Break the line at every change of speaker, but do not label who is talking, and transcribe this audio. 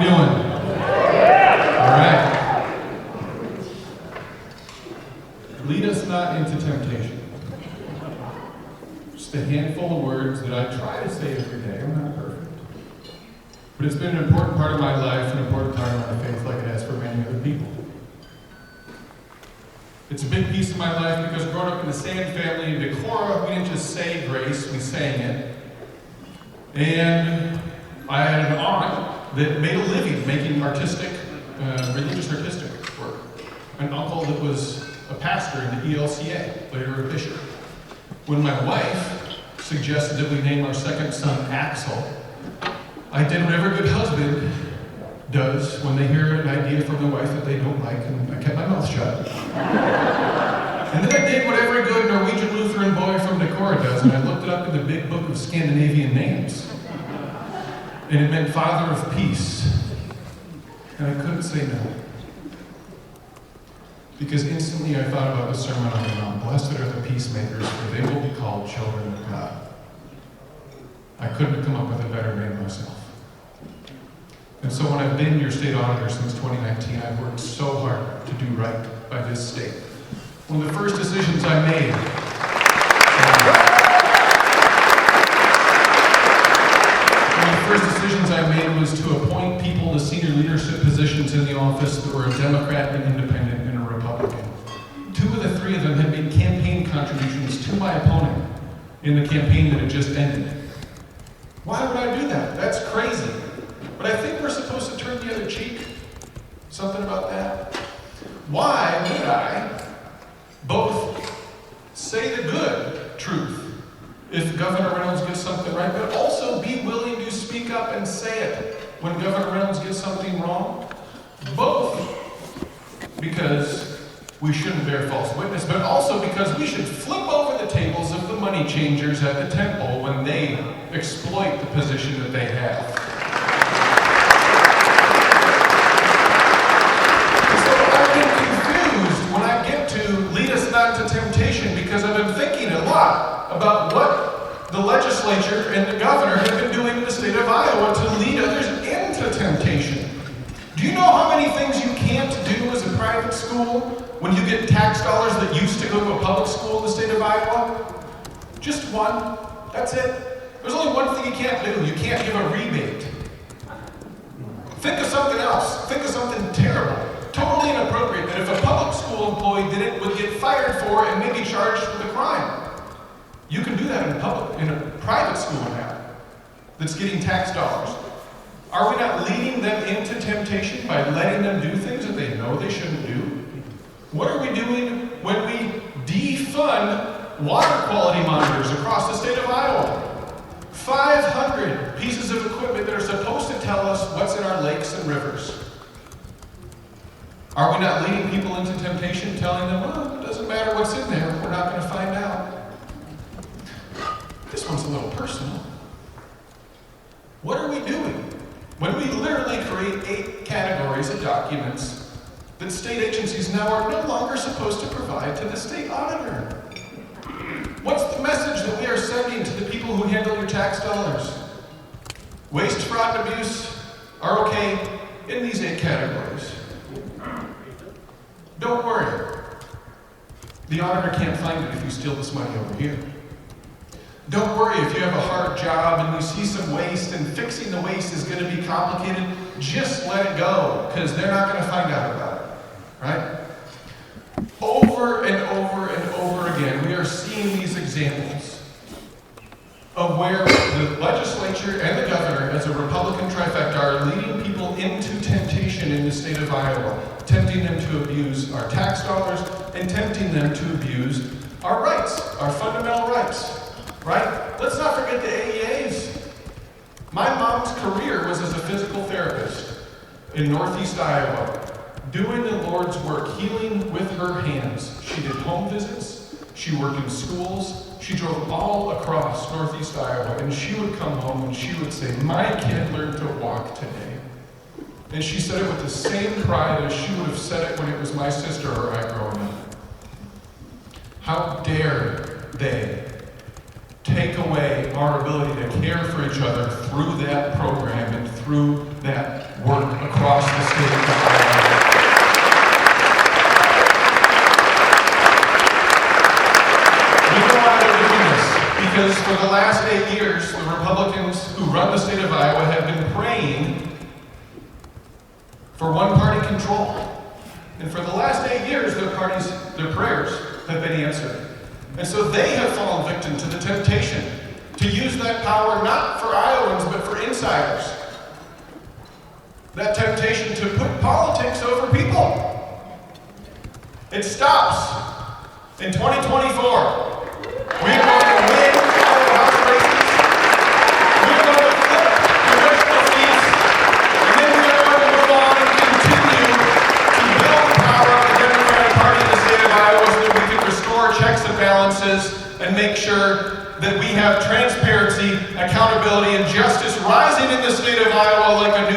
we doing? All right. Lead us not into temptation. Just a handful of words that I try to say every day. I'm not perfect. But it's been an important part of my life, an important part of my faith, like it has for many other people. It's a big piece of my life because growing up in the Sand family in Decorah, we didn't just say grace, we sang it. And I had an aunt that made a living making artistic, religious artistic work. An uncle that was a pastor in the ELCA, later a bishop. When my wife suggested that we name our second son Axel, I did what every good husband does when they hear an idea from the wife that they don't like, and I kept my mouth shut. And then I did what every good Norwegian Lutheran boy from Decorah does, and I looked it up in the big book of Scandinavian names. And it meant Father of Peace. And I couldn't say no. Because instantly I thought about the Sermon on the Mount. Blessed are the peacemakers, for they will be called children of God. I couldn't have come up with a better name myself. And so when I've been your state auditor since 2019, I've worked so hard to do right by this state. One of the first decisions I made was to appoint people to senior leadership positions in the office that were a Democrat, an Independent, and a Republican. 2 of the 3 of them had made campaign contributions to my opponent in the campaign that had just ended. Why would I do that? That's crazy. But I think we're supposed to turn the other cheek. Something about that. Why would I both say the good truth if Governor Reynolds gets something right, but also be willing to speak up and say it when Governor Reynolds gets something wrong? Both because we shouldn't bear false witness, but also because we should flip over the tables of the money changers at the temple when they exploit the position that they have. So I've been confused when I get to lead us not into temptation because I've been thinking a lot about what the legislature and the governor have been doing in the state of Iowa to lead others into temptation. Do you know how many things you can't do as a private school when you get tax dollars that used to go to a public school in the state of Iowa? Just one. That's it. There's only one thing you can't do. You can't give a rebate. Think of something else. Think of something terrible, totally inappropriate, that if a public school employee did it, would get fired for and maybe charged with a crime. You can do that in a private school now that's getting tax dollars. Are we not leading them into temptation by letting them do things that they know they shouldn't do? What are we doing when we defund water quality monitors across the state of Iowa? 500 pieces of equipment that are supposed to tell us what's in our lakes and rivers. Are we not leading people into temptation, telling them, well, it doesn't matter what's in there, we're not going to find out? This one's a little personal. What are we doing when we literally create 8 categories of documents that state agencies now are no longer supposed to provide to the state auditor? What's the message that we are sending to the people who handle your tax dollars? Waste, fraud, and abuse are okay in these 8 categories. Don't worry. The auditor can't find it if you steal this money over here. Don't worry if you have a hard job and you see some waste and fixing the waste is going to be complicated. Just let it go because they're not going to find out about it. Right? Over and over and over again, we are seeing these examples of where the legislature and the governor, as a Republican trifecta, are leading people into temptation in the state of Iowa, tempting them to abuse our tax dollars and tempting them to abuse our rights, our fundamental rights. Right? Let's not forget the AEAs. My mom's career was as a physical therapist in Northeast Iowa, doing the Lord's work, healing with her hands. She did home visits, she worked in schools, she drove all across Northeast Iowa, and she would come home and she would say, my kid learned to walk today. And she said it with the same pride as she would have said it when it was my sister or I growing up. How dare they take away our ability to care for each other through that program and through that work who run the state of Iowa have been praying for one-party control. And for the last 8 years, their prayers have been answered. And so they have fallen victim to the temptation to use that power not for Iowans, but for insiders. That temptation to put politics over people. It stops in 2024. We are going to win Iowa House races. We are going to flip congressional seats. And then we are going to move on and continue to build the power of the Democratic Party in the state of Iowa so that we can restore checks and balances and make sure that we have transparency, accountability, and justice rising in the state of Iowa like a